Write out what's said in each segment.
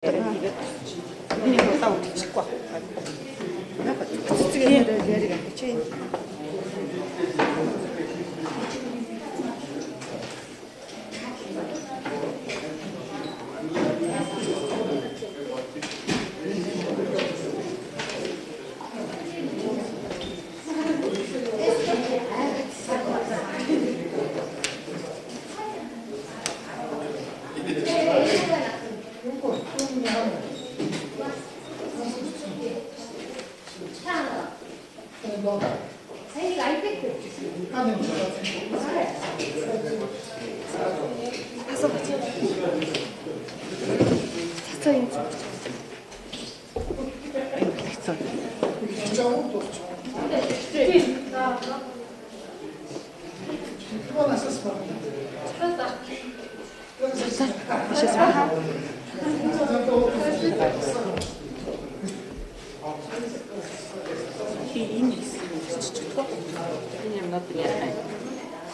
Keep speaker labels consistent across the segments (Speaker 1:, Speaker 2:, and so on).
Speaker 1: Ini nggak tahu sekolah. Kenapa? Cicilan dari kecil.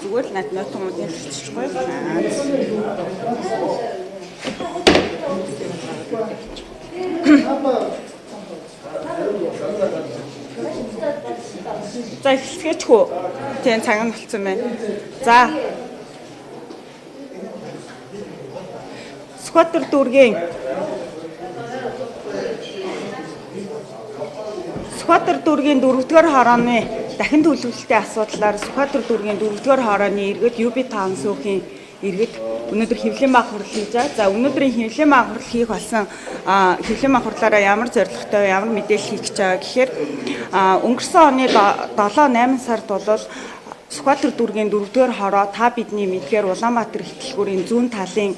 Speaker 1: Зүгээр л надад томоогийн хэлчихгүй. За эхлэхээч хөө. Тийм цаг нь болцсон байна. За. Сүхбаатар дүүргийн дөрөвдүгээр хорооны дахин төлөвлөлтийн асуудлаар Сүхбаатар дүүргийн 4-р хорооны иргэд UB Town сүүхийн иргэд өнөөдөр хэвлэлийн баг хурал хийж байгаа. За өнөөдрийн хэвлэлийн баг хурал хийх болсон хэвлэлийн баг хурлаараа ямар зорилготой ямар мэдээлэл хийх гэж байгаа гэхээр өнгөрсөн оны 7-8 сард бол Сүхбаатар дүүргийн 4-р хороо та бидний мэдгээр Улаанбаатар ихтлгүүрийн зүүн талын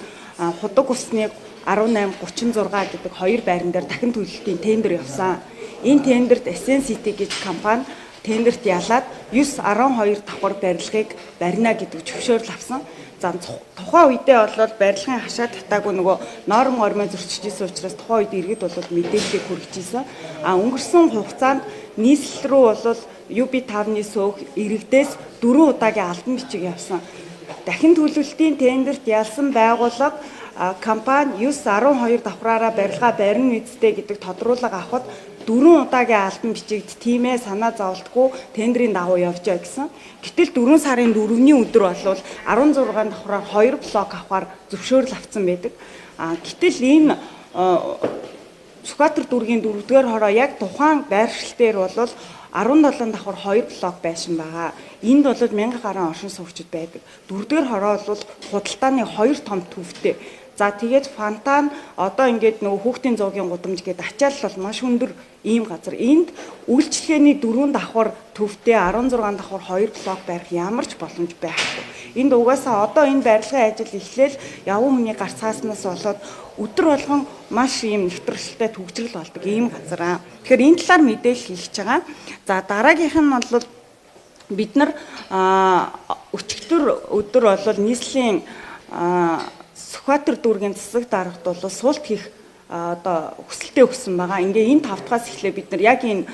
Speaker 1: худаг усны 1836 гэдэг хоёр байран дээр дахин төлөвлөлтийн тендер явсан. Энэ тендерт SNCT гэж компани тендерт ялаад 9-12 давхар барилгыг барина гэдэг зөвшөөрөл авсан. За тухайн үедээ бол барилгын хашаа татаагүй нөгөө норм гормоо зөрчиж исэн учраас тухайн үед иргэд бол мэдээллийг хүргэж исэн. Өнгөрсөн хугацаанд нийслэл рүү бол UB Town-ы сөөх иргэдээс 4 удаагийн албан бичиг явсан. Дахин төлөвлөлтийн тендерт ялсан байгууллага компани 9-12 давхраараа барилгаа барина үсттэй гэдэг тодруулга авахд 4 удаагийн албан бичигт тимээ санаа зовлтгүй тендерийн дагуу явж байгаа гэсэн. Гэтэл 4 сарын 4-ний өдөр болвол 16 давхраар 2 блок авахар зөвшөөрөл авсан байдаг. Гэтэл энэ Сүхбаатар дүүргийн 4-р хороо яг тухайн байршил дээр бол 17 давхар 2 блок байсан байгаа. Энд бол 1000 гаруй оршин суугчид байдаг. 4-р хороо бол худалдааны 2 том төвтэй. За тэгээд фонтан одоо ингээд нөгөө хүүхдийн зоогийн гудамж гэдэг ачаал бол маш өндөр ийм газар. Энд үйлчлэгээний 4 давхар төвтэй 16 давхар 2 блок барих ямар ч боломж байхгүй. Энд угаасаа одоо энэ барилгын ажил эхлээл явган хүний гарц хааснаас болоод өдөр болгон маш ийм нэвтрэлтэй төгжрөл болдог ийм газар. Тэгэхээр энэ талаар мэдээлэл хийх гэж байгаа. За дараагийнх нь бол бид нар өчигдөр өдөр бол нийслэлийн Сүхбаатар дүүргийн засаг дарагт бол суулт хийх одоо хүсэлтэд өгсөн байгаа. Ингээ энэ 5 дахаас эхлээ бид нар яг энэ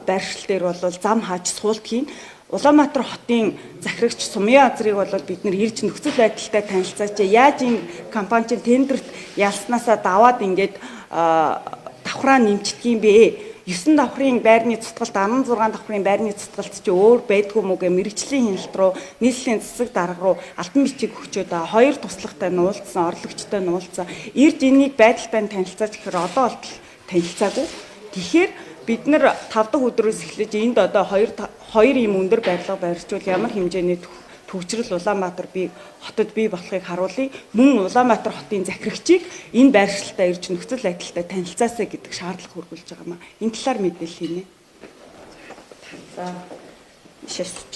Speaker 1: байршил дээр бол зам хааж суулт хийн. Улаанбаатар хотын захирагч Сумья Азрыг бол бид нар ирж нөхцөл байдалтай танилцаач. Яаж энэ компани чинь тендерт ялснаасаа даваад ингээд давхраа нэмчихдэг юм бэ? 9 давхрын байрны цутгалт 16 давхрын байрны цутгалт чи өөр байдгүй мүү гэ мэрэгжлийн хяналт руу нийслэлийн засаг дарга руу албан бичиг өгчөөд хоёр туслагтай нуулцсан орлогчтой нуулцсан ирж энийг байдалтай танилцаач гэхээр одоо болтол танилцаагүй. Тэгэхээр бид нар 5 дахь өдрөөс эхлэж энд одоо хоёр ийм өндөр барилга барьжвал ямар хэмжээний төвчрөл Улаанбаатар хотод бий болохыг харуулъя. Мөн Улаанбаатар хотын захирагчийг энэ байршилтаа ирж нөхцөл байдалтай танилцаасаа гэдэг шаардлага хөрвүүлж байгаа маа. Энэ талаар мэдээлэл хийнэ. За шашиж.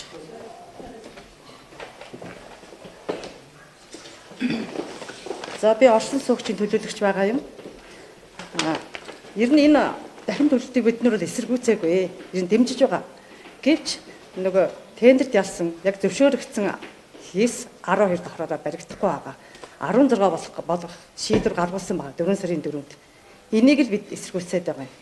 Speaker 1: За би орсон суугчийн төлөөлөгч байгаа юм. Ер нь энэ дахин төлөлтийг бид нар эсэргүүцээгүй. Ер нь дэмжиж байгаа. Гэвч нөгөө тендерт ялсан яг зөвшөөрөгдсөн 9-12 давхраараа баригдахгүй байгаа. 16 болох шийдвэр гаргуулсан байна 4 сарын 4-нд. Энийг л бид эсэргүүцээд байгаа юм.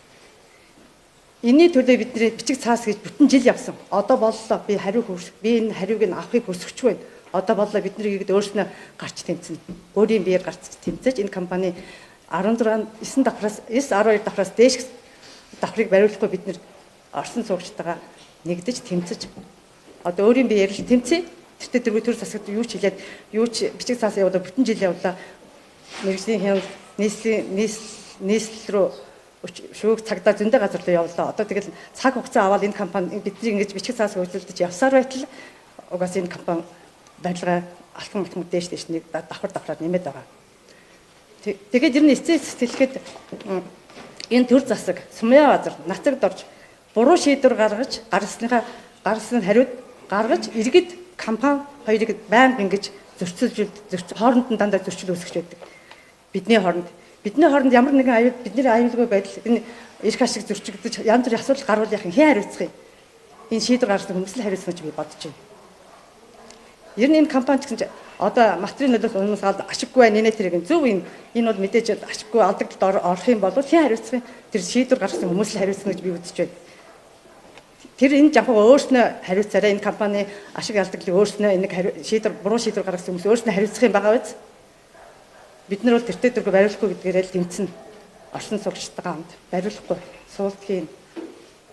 Speaker 1: Энийн төлөө бидний бичиг цаас гэж бүтэн жил явсан. Одоо боллоо би хариу хөрс. Би энэ хариуг нь авахыг хүсэж байна. Одоо боллоо бид нарыг өөрснөө гарч тэмцэн. Өөрийн биеэр гарч тэмцэж энэ компани
Speaker 2: 16 9 давхраас 9 12 давхраас дээш давхрыг бариулахгүй бид нэр орсон суугчтайгаа нэгдэж тэмцэж одоо өөрийн биеэр л тэмцээ. Тэртээ дэргүй төр засагт юу ч хэлээд юу ч бичиг цаас явуулаа бүтэн жил явуулаа. Мэргэжлийн хяналт нийслэл рүү шүүх цагдаа зөндөө газар руу явуулаа. Одоо тэгэл цаг хугацаа аваад энэ компани бидний ингэж бичиг цаас хөгжүүлдэж явсаар байтал угаас энэ компани барилгаа алхам дээш нэг давхраар нэмээд байгаа. Тэгээд ер нь эцсийн сэтгэлгээд энэ төр засаг сумьяа газар нацагд орж буруу шийдвэр гаргаж гаргасан хариуд гаргаж иргэд компани хоёрыг байнга ингэж зөрчилж хооронд нь дандаа зөрчил үүсгэж байдаг. Бидний хооронд ямар нэгэн аюул бидний аюулгүй байдал энэ эрх ашиг зөрчигдөж янз бүрийн асуудал гарвал яхан хэн хариуцах юм? Энэ шийдвэр гаргасан хүмүүс л хариуцах гэж би бодож байна. Ер нь энэ компани гэсэн чинь одоо материал нөлөөлөх уламжлалт ашиггүй нэнэ тэрэг зөв энэ бол мэдээж ашиггүй алдагдлалд орох юм бол хэн хариуцах юм? Тэр шийдвэр гаргасан хүмүүс л хариуцна гэж би үзэж байна. Тэр энэ жамхаа өөрснөө хариуцаараа энэ компани ашиг алдагдлыг өөрснөө энэ буруу шийдвэр гаргасан хүмүүс өөрснөө хариуцах юм байгаа биз? Бид нар бол тэртээ дөрөв бариулахгүй гэдгээрээ л тэмцэн орсон суугчтайгаа хамт бариулахгүй суултгийн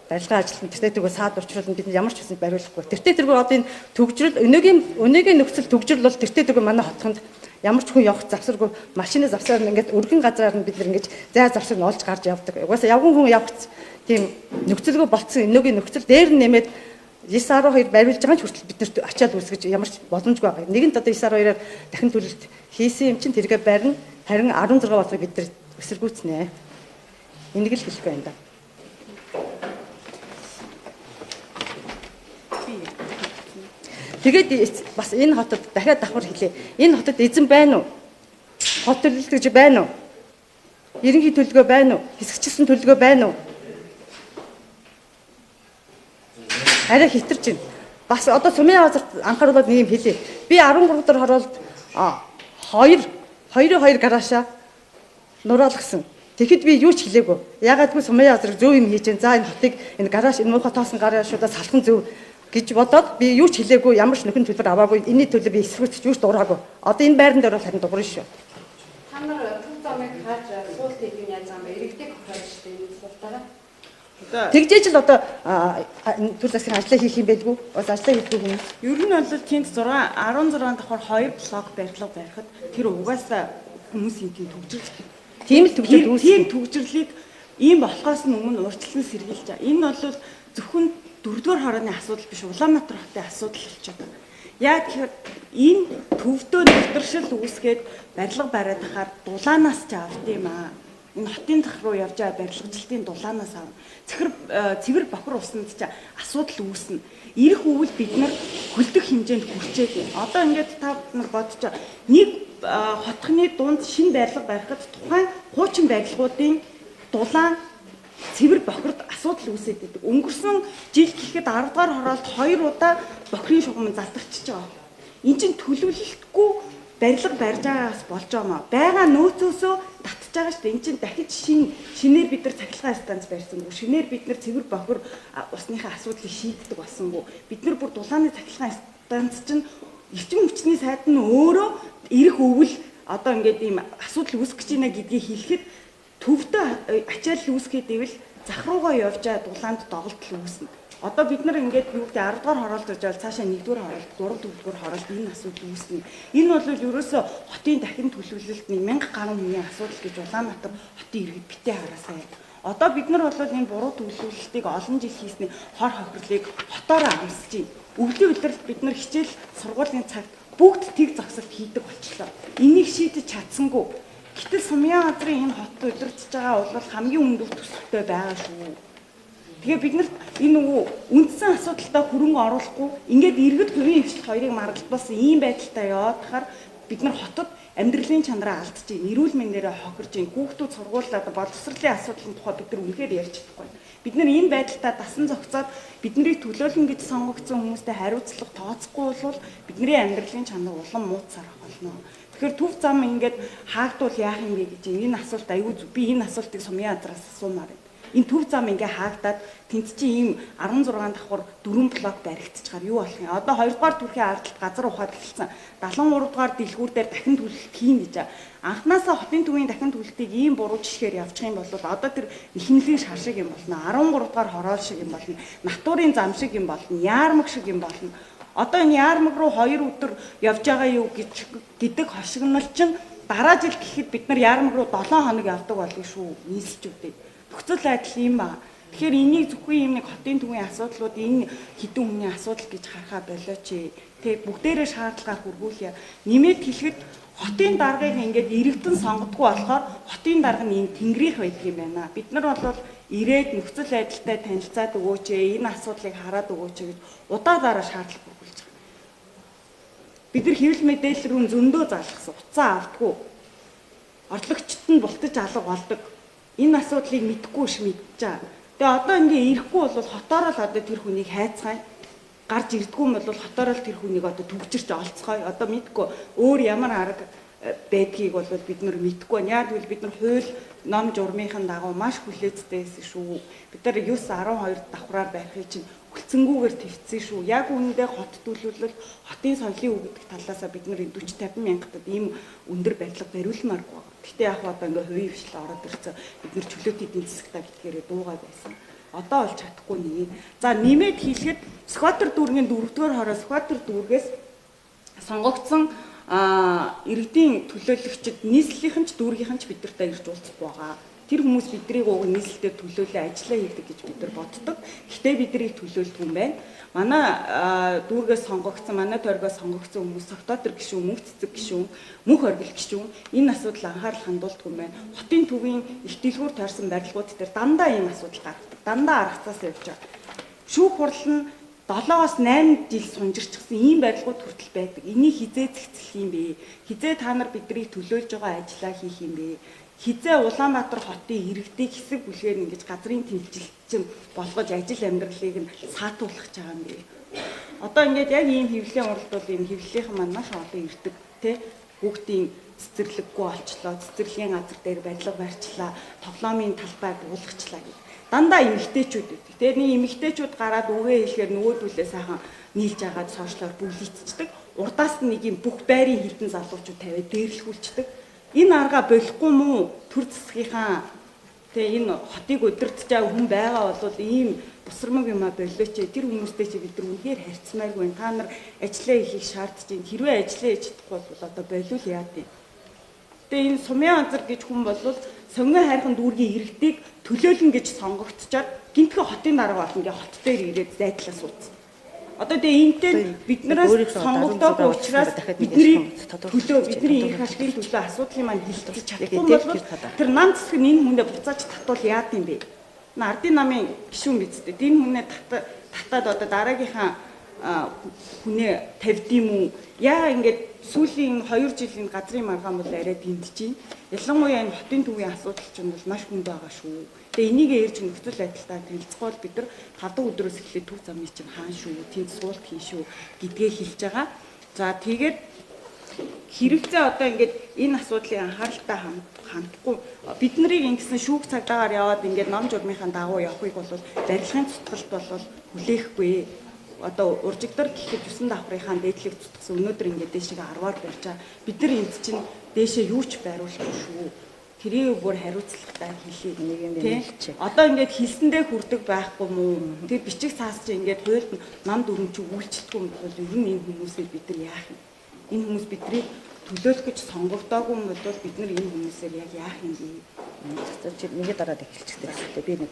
Speaker 2: барилгын ажилтнаа тэртээ дөрөв саад учруулсан бид ямар ч хэсэнд бариулахгүй. Тэртээ дөрөв одоо энэ төгжрөл өнөөгийн нөхцөл төгжрөл бол тэртээ дөрөв манай хотхонд ямар ч хүн явах завсаргүй машины завсаар ингээд өргөн газараар нь бид нар ингэж зай завсар нь олж гарч явдаг. Угаасаа явган хүн явах тийм нөхцөлгөө болцсон өнөөгийн нөхцөл дээр нь нэмээд 912 бариулж байгаа ч хүртэл бид нарт ачаал үүсгэж ямар ч боломжгүй байгаа. Нэгэнт одоо 912-аар дахин төлөлт хийсэн юм чинь тэргээ барина. Харин 16 болыг бид нар эсэргүүцнэ. Энийг л хэлэх байна да. Тэгээд бас энэ хотод дахиад давхар хэлээ. Энэ хотод эзэн байна уу? Хот төлөлт гэж байна уу? Ерөнхий төлөлгөө байна уу? Хэсэгчсэн төлөлгөө байна уу? Арай хитэрч байна. Бас одоо сумын газарт анхааруулад нэг юм хэлээ. Би 13 дахь хороолд 2 гараашаа нураалгасан. Тэгэхэд би юу ч хэлээгүй. Яагаадгүй сумын газар зөв юм хийж гэн. За энэ хотыг энэ гарааш энэ муухай тоосон гараашуудаа салхан зөв гэж бодоод би юу ч хэлээгүй. Ямар ч нөхөн төлбөр аваагүй. Энэний төлөө би эсрэгч юу ч дуураагүй. Одоо энэ байран дээр бол харин дуурна шүү.
Speaker 3: Та нар төв замыг хааж суулт хийх яаж юм бэ? Иргэдэг хохирож штэ энэ суултаараа.
Speaker 2: Тэгжээж л одоо төр засгийн ажлаа хийх юм байлгүй. Бас ажлаа хийхгүй юм.
Speaker 1: Ер нь бол тэнд 16 давхар 2 блок барилга барихад тэр угаасаа хүмүүсийн төгжрөл.
Speaker 2: Тийм л төгжрөл үүсгэн.
Speaker 1: Тийм төгжрлийг ийм болохоос нь өмнө урьдчилан сэргийлж байгаа. Энэ бол зөвхөн 4-р хорооны асуудал биш, Улаанбаатар хотын асуудал болчиход байна. Яг тэгэхээр энэ төвдөө нэвтршил үүсгээд барилга бариад хахаар дулаанаас ч авд юм аа. Энэ хотын зах руу явж байгаа барилгачлалтын дулаанаас авна. Цэвэр бохор усанд ч асуудал үүснэ. Ирэх үйл бид нар хөлдөх хэмжээнд хүрчээд байна. Одоо ингээд та нар бодож байгаа. Нэг хотхны дунд шинэ барилга барихад тухайн хуучин барилгуудын дулаан цэвэр бохирд асуудал үүсээд байдаг. Өнгөрсөн жил гэхэд 10 дугаар хороолт 2 удаа бохирын шугам залдарчиж байгаа. Энд чинь төлөвлөлтгүй барилга барьж байгаагаас болж байгаа маа. Бага нөөцөөсөө татж байгаа шүү дээ. Энд чинь дахиж шинээр бид нар цахилгаан станц барьсангүй. Шинээр бид нар цэвэр бохир усныхаа асуудлыг шийддэг болсонгүй. Бид нар бүр дулааны цахилгаан станц чинь эрчим хүчний сайд нь өөрөө ирэх өвөл одоо ингээд ийм асуудал үүсгэж байна гэдгийг хэлэхэд төвдөө ачаал үүсгээд ивэл зах руугаа явж байгаа дулаанд доголдол үүснэ. Одоо бид нар ингээд юу гэдэг 10 дугаар хороолт гэж бол цаашаа 1-р хороолт, 3-4 хороолт энэ асуудал үүснэ. Энэ бол ерөөсөө хотын дахин төлөвлөлт 1000 гаруй хүний асуудал гэж Улаанбаатар хотын иргэд битээ хараасаа. Одоо бид нар бол энэ буруу төлөвлөлтийг олон жил хийсний хор хохирлыг хотоороо амсаж байна. Өвлийн удирдалд бид нар хичээл сургуулийн цагт бүгд тэг зогсолт хийдэг болчихлоо. Энийг шийдэж чадсангүй. Гэтэл сумын газрын энэ хот удирдах байгаа бол хамгийн өндөр төсөвтэй байгаа шүү. Тэгээ бид нарт энэ нөгөө үндсэн асуудалтай хөрөнгө оруулахгүй ингээд иргэд хувийн хвшилт хоёрыг маргалдуулсан ийм байдалтай яваад тахаар бид нар хотод амьдралын чанараа алдаж байна. Эрүүл мэндээрээ хохирж байна. Хүүхдүүд сургуулиуд боловсролын асуудлын тухай бид нар үнэхээр ярьж чадахгүй. Бид нар энэ байдалтай дасан зохицоод биднийг төлөөлнө гэж сонгогдсон хүмүүстэй хариуцлага тооцохгүй бол бидний амьдралын чанар улам мууцсаар болно. Тэгэхээр төв зам ингээд хаагдвал яах юм бэ гэж энэ асуулт аюул зү. Би энэ асуултыг сумын газраас асуумаар байна. Энэ төв зам ингээ хаагдаад тэнд чи ийм 16 давхар 4 блок баригдчихаар юу болох юм? Одоо 2 дугаар төрхийн ардалт газар ухаад эхэлсэн. 73 дугаар дэлгүүр дээр дахин төлөлт хийн гэж. Анхнаасаа хотын төвийн дахин төлөлтийг ийм буруу жишгээр явуучих юм бол одоо тэр ихэнлийн шар шиг юм болно. 13 дугаар хороол шиг юм болно. Натуурын зам шиг юм болно. Яармаг шиг юм болно. Одоо энэ яармаг руу 2 өдөр явж байгаа юу гэдэг хошигнол чинь дараа жил гэхэд бид нар яармаг руу 7 хоног явдаг болов шүү нийслэлчүүдэд. Нөхцөл байдал юм ба. Тэгэхээр энийг зөвхөн юм нэг хотын төвийн асуудлууд энэ хэдэн хүний асуудал гэж харахаа болооч. Тэг бүгдээрээ шаардлагаар хүргүүлье. Нэмээд хэлэхэд хотын даргаыг ингээд иргэдэн сонгодгүй болохоор хотын дарга нь энэ тэнгэрийнх байдаг юм байна. Бид нар бол ирээд нөхцөл байдалтай танилцаад өгөөч, энэ асуудлыг хараад өгөөч гэж удаа шаардлага хүргүүлж байгаа. Бид нар хэвлэл мэдээлэл рүү зөндөө залгасан, уцаа авдаггүй. Орлогчд нь бултаж алга болдог. Энэ асуудлыг мэдэхгүй ш мэдчихэе. Тэгээ одоо ингээ ирэхгүй бол хотоор л одоо тэр хүнийг хайцгаая. Гарч ирдэггүй юм бол хотоор л тэр хүнийг одоо төгжирч олцгоё. Одоо мэдгүй өөр ямар арга байдгийг бол бид нар мэдгүй байна. Яг тэгвэл бид нар хууль ном журмынхын дагуу маш хүлээцтэй байсан шүү. Бид нар 9-12 давхраар байхыг чинь хүлцэнгүүгээр твцсэн шүү. Яг үүндээ хот төлөвлөл, хотын соёлын үг гэдэг талаасаа бид нар 40-50 мянгатад ийм өндөр барилга бариулмааргүй байна. Гэхдээ яг одоо ингээ хувийн хвшил ороод ирсэн. Бид нар чөлөөт эдийн засагтаа битгээрээ дуугаа байсан. Одоо олж чадахгүй нэг. За нэмээд хэлэхэд Сүхбаатар дүүргийн 4-р хороо Сүхбаатар дүүргээс сонгогдсон иргэдийн төлөөлөгчд нийслэлийнхэн ч дүүргийнхэн ч бидэртэй ирж уулзах байгаа. Тэр хүмүүс биднийг уг нийслэлээр төлөөлөө ажиллаа хийдэг гэж бид нар боддог. Гэхдээ биднийг төлөөлдөг юм байна. Манай дүүргээс сонгогдсон, манай тойргоос сонгогдсон хүмүүс Согтоотор гишүүн, Мөнх цэцэг гишүүн, Мөнх оргил гишүүн энэ асуудал анхаарал хандуулдаг юм байна. Хотын төвийн их дэлгүүр тойрсон барилгууд дээр дандаа ийм асуудал гардаг. Дандаа аргацаас явж байгаа. Шүүх хурал нь 7-8 жил сунжирчсан ийм барилгууд хүртэл байдаг. Энийг хизээ зэгцэх юм бэ? Хизээ та нар биднийг төлөөлж байгаа ажиллаа хийх юм бэ? Хизээ Улаанбаатар хотын иргэдийг хэсэг бүлгээр ингэж газрын тэмцэлтчин болгож ажил амьдралыг нь саатуулах гэж байгаа юм бэ. Одоо ингээд яг ийм хэвлэлийн уралд бол энэ хэвлэлийнхэн маань маш олон ирдэг тий бүгдийн цэцэрлэггүй олчлоо, цэцэрлэгийн газар дээр барилга барьчлаа, тоглоомын талбай буулгачлаа гэх. Дандаа эмэгтэйчүүд үүдэг. Тэгээ нэг эмэгтэйчүүд гараад үгээ хэлэхээр нөгөөдүүлээ сайхан нийлж агаад сошиалор бүлийцдэг. Урдаас нь нэг юм бүх байрын хилтэн залуучууд тавиад дээрлэхүүлцдэг. Энэ арга болохгүй мүү төр засгийнхаа тэгээ энэ хотыг удирдах хүн байгаа бол ийм бусрамг юм а болооч тэр хүмүүстэй чи бид нар үнэхээр харьцмааргүй. Та нар ажиллаа хийхийг шаардж байна. Хэрвээ ажиллаа хийж чадахгүй бол одоо болиул яад юм. Тэгээ энэ сумын анзар гэж хүн бол сонгон хайрхан дүүргийн иргэдийг төлөөлнө гэж сонгогдчихад гинтхэн хотын дарга болно гэ хот дээр ирээд зайдлаа суудсан. Одоо тэгээ энтэй биднээс сонгогдоогүй учраас бидний их ашигын төлөө асуудлын маань хилдэж чадахгүй бол тэр нам засаг нь энэ хүнээ буцааж татвал яад юм бэ? Ардын намын гишүүн бидтэй. Энэ хүнээ татаад одоо дараагийнхаа хүнээ тавьд юм уу? Яа ингээд сүүлийн 2 жилийн газрын маргаан бол арай дэмдэж байна. Ялангуяа энэ хотын төвийн асуудал чинь бол маш хүнд байгаа шүү. Тэгээ энийг ярьж нөхцөл байдалтай танилцахгүй бид нар 5 дахь өдрөөс эхлээд төв замыг чинь хаан шүү, тэнд суулт хийн шүү гэдгээ хэлж байгаа. За тэгээд хэрэгцээ одоо ингээд энэ асуудлын анхааралтай хандахгүй бид нарыг ингэсэн шүүх цагдаагаар яваад ингээд ном журмынхаа дагуу явахыг бол барилгын цутгалт бол хүлээхгүй. Одоо уржигдор гэхэд 9 давхрынхаа дээдлийг цутгасан өнөөдөр ингээд дээшээ 10-аар барьж байгаа. Бид нар энд чинь дээшээ юу ч байруулахгүй шүү. Тэрийг бүр хариуцлагатай хэлхийг нэг юм хэлчихэ. Одоо ингээд хэлсэндээ хүрдэг байхгүй мүү? Тэр бичиг цаас чи ингээд хуйлд нам дүрм чи үйлчлэхгүй юм бол ер нь энэ хүмүүсийг бид нар яах юм? Энэ хүмүүс бидний төлөөлөх гэж сонгогдоогүй юм бол бид нар энэ хүмүүсээр яг яах юм бэ? Чи нэгэ дараад эхэлчихсэн. Би нэг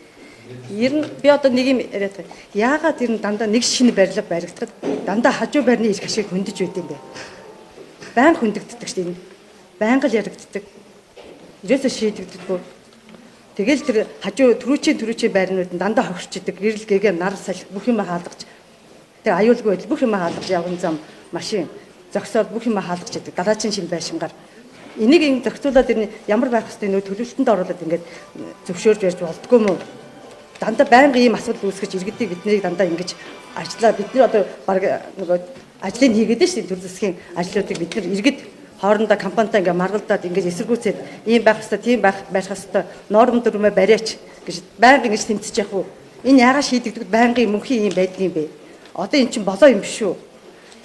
Speaker 1: ер нь би одоо нэг юм яриад байгаа. Яагаад ер нь дандаа нэг шинэ барилга баригдахад дандаа хажуу байрны ирэх ашиг хөндөж байд юм бэ? Байнга хөндөгддөг шүү дээ. Байнга л яригддаг. Ирээсээ шийдэгддэггүй. Тэгэл тэр хажуу төрүүчийн байрнууд нь дандаа хогшчихдаг. Гэрэл гээгээ нар салхи бүх юм хаалгаж. Тэр аюулгүй байдал бүх юм хаалгаж явган зам машин зогсоод бүх юм хаалгаж идэг. Дараагийн шин байшингаар. Энийг ингэ зохицуулаад ирнэ ямар байх хэвээр нөө төлөвлөлтөнд оруулаад ингээд зөвшөөрж ярьж болдгоо мó. Дандаа байнга ийм асуудал үүсгэж иргэдийг биднийг дандаа ингэж ажиллаа. Бидний одоо баг нөгөө ажлыг хийгээд шүү дээ. Төр засгийн ажлуудыг бид нар иргэд хоорондоо компанитай ингээ маргалдаад ингээ эсэргүүцээд ийм байх хэвээр тийм байх хэвээр норм дүрмээ бариач
Speaker 2: гэж байнга ингэж тэмцэж явах уу? Энэ яагаад шийдэгдэх байнгын мөнхийн юм байдгийн бэ? Одоо эн чинь болоо юм биш үү?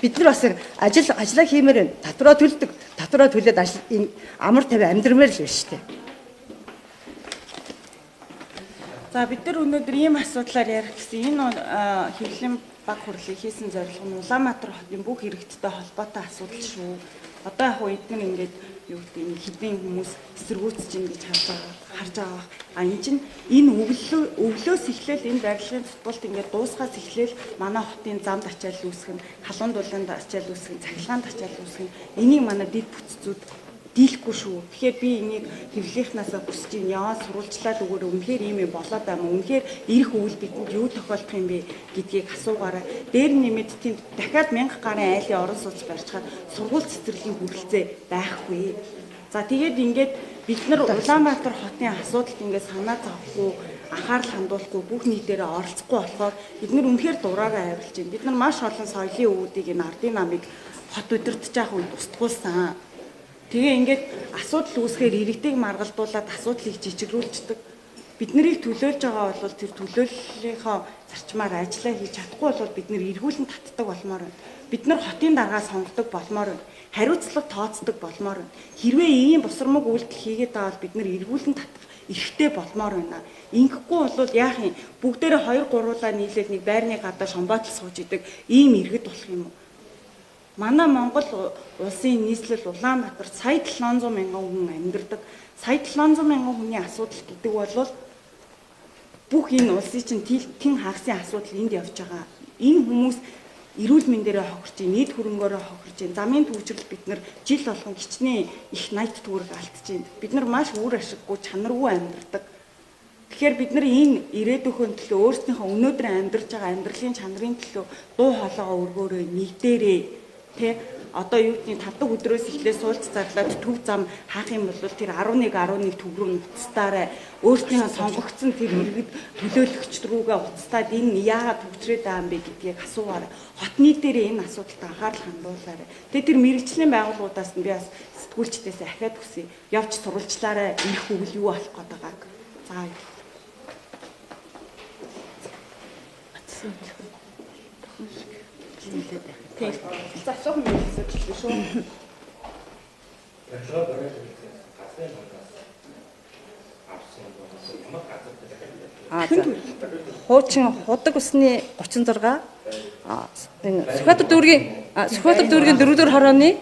Speaker 2: Бид нар бас ажиллаа хиймээр байна. Татвараа төлдөг. Татвараа төлөөд энэ амар тавь амьдрмаар л байна шүү дээ.
Speaker 1: За бид нар өнөөдөр ийм асуудлаар ярих гэсэн энэ хэвлэлийн баг хурлыг хийсэн зорилго нь Улаанбаатар хотын бүх иргэдтэй холбоотой асуудал шүү. Одоо яг үед нь ингээд юу гэдэг нь хэдийн хүмүүс эсэргүүцэж ин гэж харж байгаа. Энэ чинь энэ өглөөс эхлээл энэ барилгын цутгалт ингээд дуусгаас эхлээл манай хотын замд ачаал үүсгэн, халуун дулаанд ачаал үүсгэн, цахилгаанд ачаал үүсгэн энийг манай дэд бүтцүүд дийлэхгүй шүү. Тэгэхээр би энийг хэвлэлийнхнаасаа хүсэж яваа сурвалжлаад өгөөрэй. Үнэхээр ийм юм болоод байгаа юм. Үнэхээр ирэх үйл бидэнд юу тохиолдох юм бэ гэдгийг асуугаарай. Дээр нэмээд тийм дахиад 1000 гарын айлын орон сууц барьчихад сургууль цэцэрлэгийн хүрэлцээ байхгүй. За тэгээд ингээд бид нар Улаанбаатар хотын асуудалд ингээд санаа зовхгүй, анхаарал хандуулахгүй бүх нийтээрээ оролцохгүй болохоор бид нар үнэхээр дураараа авирлж байна. Бид нар маш олон соёлын өвүүдийг энэ ардын намыг хот удирдах яг үед устгуулсан. Тэгээ ингээд асуудал үүсгээр иргэдийг маргалдуулаад асуудлыг жижигрүүлждэг. Бид нарыг төлөөлж байгаа бол тэр төлөөллийнхөө зарчмаар ажиллаа хийж чадахгүй бол бид нар эргүүлэн татдаг болмоор байна. Бид нар хотын даргаа сонгодог болмоор байна. Хариуцлага тооцдог болмоор байна. Хэрвээ ийм бусармаг үйлдэл хийгээд байгаа бол бид нар эргүүлэн татах эрхтэй болмоор байна. Ингэхгүй бол яах юм? Бүгдээрээ 2-3-аа нийлээд нэг байрны гадаа шомбоотл сууж идэг ийм иргэд болох юм уу? Манай Монгол улсын нийслэл Улаанбаатар сая 700 мянган хүн амьдардаг. Сая 700 мянган хүний асуудал гэдэг бол бүх энэ улсын чинь тэн хагсын асуудал энд явж байгаа. Энэ хүмүүс эрүүл мэндээрээ хохирч, нийт хөрөнгөөрөө хохирч, замын төвчрөл бид нар жил болгон хичнээн их 80 төгрөг алдаж байна. Бид нар маш үр ашиггүй, чанаргүй амьдардаг. Тэгэхээр бид нар энэ ирээдүйн төлөө өөрсдийнхөө өнөөдөр амьдарч байгаа амьдралын чанарын төлөө дуу хоолойгоо өргөөрэй, нэгдээрэй. Тэ одоо юу гэдгийг 5 дахь өдрөөс эхлээ суулц зарлаад төв зам хаах юм бол тэр 11 төгрөг уцтаарай. Өөрсдийнхөө сонгогдсон тэр иргэд төлөөлөгч рүүгээ уцтаад энэ яагаад төвчрээд байгаа юм бэ гэдгийг асуугаарай. Хот нийтээрээ энэ асуудалд анхаарал хандуулаарай. Тэгээ тэр мэрэгжлийн байгууллагуудаас нь би бас сэтгүүлчдээс ахиад хүсье. Явж сурвалжлаарай. Ирэх үйл юу болох гээд байгааг. За. Тийм. Засах юм хэлсэн шүү.
Speaker 2: Хуучин худаг усны 36 энэ Сүхбаатар дүүргийн 4-р хорооны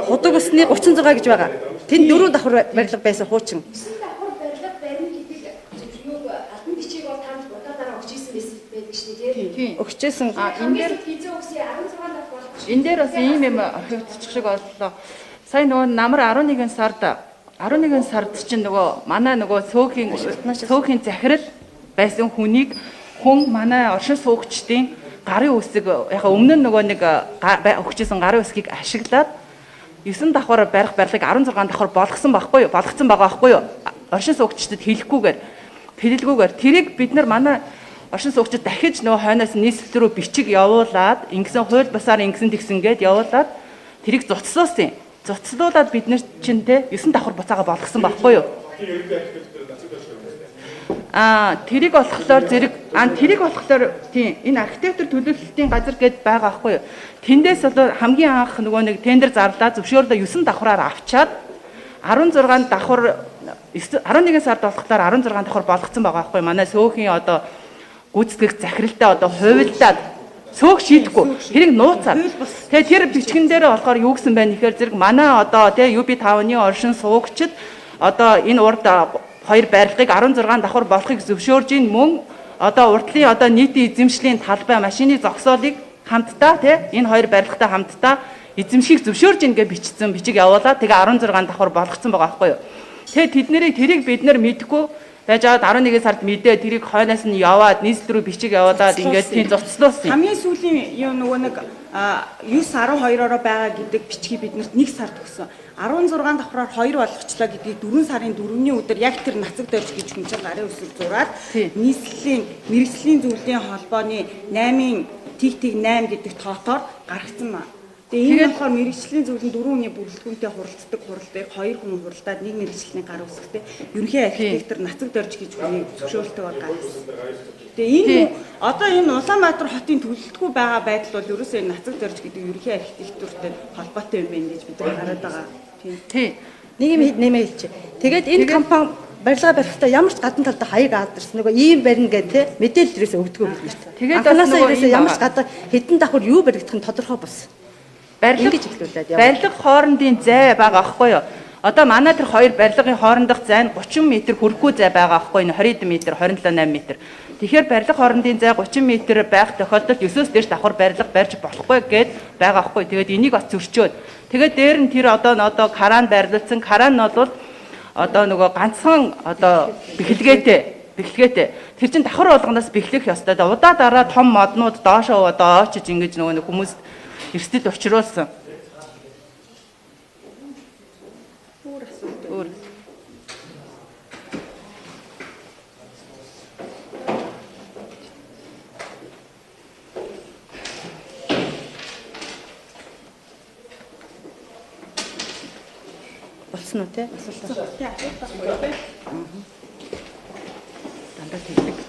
Speaker 2: худаг усны 36 гэж байгаа. Тэнд 4 давхар барилга байсан хуучин.
Speaker 3: Давхар барилга барина гэдэг юу албан бичиг бол танд удаа дараа өгчээсэн байдаг шүү дээ тийм.
Speaker 2: Өгчээсэн.
Speaker 3: Энэ дээр хизээ өгсөн 16 давхар.
Speaker 4: Энэ дээр бас ийм юм хэвдчих шиг боллоо. Сая нөгөө намар 11 сард чинь нөгөө манай нөгөө цөөхөн захирал байсан хүнийг хүн манай оршин суугчдын гарын үсэг яг өмнө нь нөгөө нэг өгчээсэн гарын үсгийг ашиглаад 9 давхар барих барилгыг 16 давхар болгосон байгаа байхгүй юу? Оршин суугчдад хэлэлгүйгээр тэрийг бид нар манай оршин суугчид дахиж нөгөө хойноос нийслэл рүү бичиг явуулаад ингэсэн хууль бусаар ингэсэн тэгсэнгээд явуулаад тэрийг зуцлуулсан. Зуцлуулаад бид нар чинь те 9 давхар буцаага болгосон байхгүй юу? Тэрийг болохоор тийм энэ архитектур төлөвлөлтийн газар гээд байгаа байхгүй юу? Тэндээс бол хамгийн анх нөгөө нэг тендер зарлаа зөвшөөрлөө 9 давхраар авчаад 11 сард болохоор 16 давхар болгоцсон байгаа байхгүй юу? Манай сөөхийн одоо гүйцэтгэх захиралтай одоо хувилдаад цөөх шийдэхгүй тэрийг нууцаад тэгээ тэр бичгэн дээр болохоор юу гэсэн байна гэхээр зэрэг манай одоо тий UB5-ны оршин суугчид одоо энэ урд 2 барилгыг 16 давхар болохыг зөвшөөрж ийн мөн одоо урдлын одоо нийтийн эзэмшлийн талбай машины зогсоолыг хамтдаа тий энэ 2 барилгатай хамтдаа эзэмшихийг зөвшөөрж ийн гэж бичсэн бичиг явуулаад тэгээ 16 давхар болгоцсон байгаа байхгүй юу. Тэгээ тэрийг бид нар мэдэхгүй байж аваад 11 сард мэдээ тэрийг хойноос нь яваад нийслэл рүү бичиг явуулаад ингээд тийм зуцлуулсан.
Speaker 1: Хамгийн сүүлийн юу нөгөө нэг 9-12-ороо байгаа гэдэг бичгийг биднэрт 1 сард өгсөн. 16 давхраар 2 болгочлоо гэдгийг 4 сарын 4-ний өдөр яг тэр нацаг дөрж гэж хүн чинь гарын үсэг зураад нийслэлийн мэрэгжлийн зөвлөлийн холбооны 8 тэг 8 гэдэг тоотоор гаргацсан маа. Тэгээ энэ
Speaker 4: Тэгээд-
Speaker 1: болохоор мэрэгжлийн зөвлөн 4 хүний бүрэлдэхүүнтэй хуралцдаг хуралдыг 2 хүн хуралдаад нэг мэрэгжлийн гар үсгтэй ерөнхий архитектор Нацаг Дорж гэж хүнийг зөвшөөрөлтөөр гаргасан. Тэгээ энэ одоо энэ Улаанбаатар хотын төлөлтгүй байгаа байдал бол ерөөсөө энэ Нацаг Дорж гэдэг ерөнхий архитектуртай холбоотой юм байна гэж бид нар хараад байгаа. Тийм.
Speaker 4: Тий.
Speaker 2: Нэг юм нэмээ хэлчих. Тэгээд энэ компани барилга барихтаа ямар ч гадна талдаа хаяг алдарсан нөгөө ийм барина гэдэг те мэдээлэл дээрээс өгдөггүй бид нарт.
Speaker 4: Тэгээд бас
Speaker 2: Анханасаа
Speaker 4: нөгөө
Speaker 2: ерөөсөө
Speaker 4: ийм
Speaker 2: ямар ч
Speaker 4: байгаа.
Speaker 2: гадаа хэдэн давхар юу баригдах нь тодорхой бус. Ингэж хэлүүлээд яваа.
Speaker 4: Барилга хоорондын зай байгаа аахгүй юу? Одоо манай тэр хоёр барилгын хоорондох зай нь 30 м хүрэхгүй зай байгаа аахгүй юу? 20 м, 27 8 м. Тэгэхээр барилга хоорондын зай 30 м байх тохиолдолд 9-өөс дээш давхар барилга барьж болохгүй гэд байгаа аахгүй юу? Тэгээд энийг бас зөрчөөд. Тэгээд дээр нь тэр одоо каран байрлуулсан. Каран нь бол одоо нөгөө ганцхан одоо бэхлэгээтэй. Тэр чин давхар болгоноос бэхлэх ёстой. Удаа дараа том моднууд доошоо одоо очиж ингэж нөгөө хүмүүс эрсдэд учруулсан. Өөр.
Speaker 2: Болсон уу те? Асуулт.
Speaker 1: Тийм асуулт байхгүй.
Speaker 4: Дандаа тэгдэг.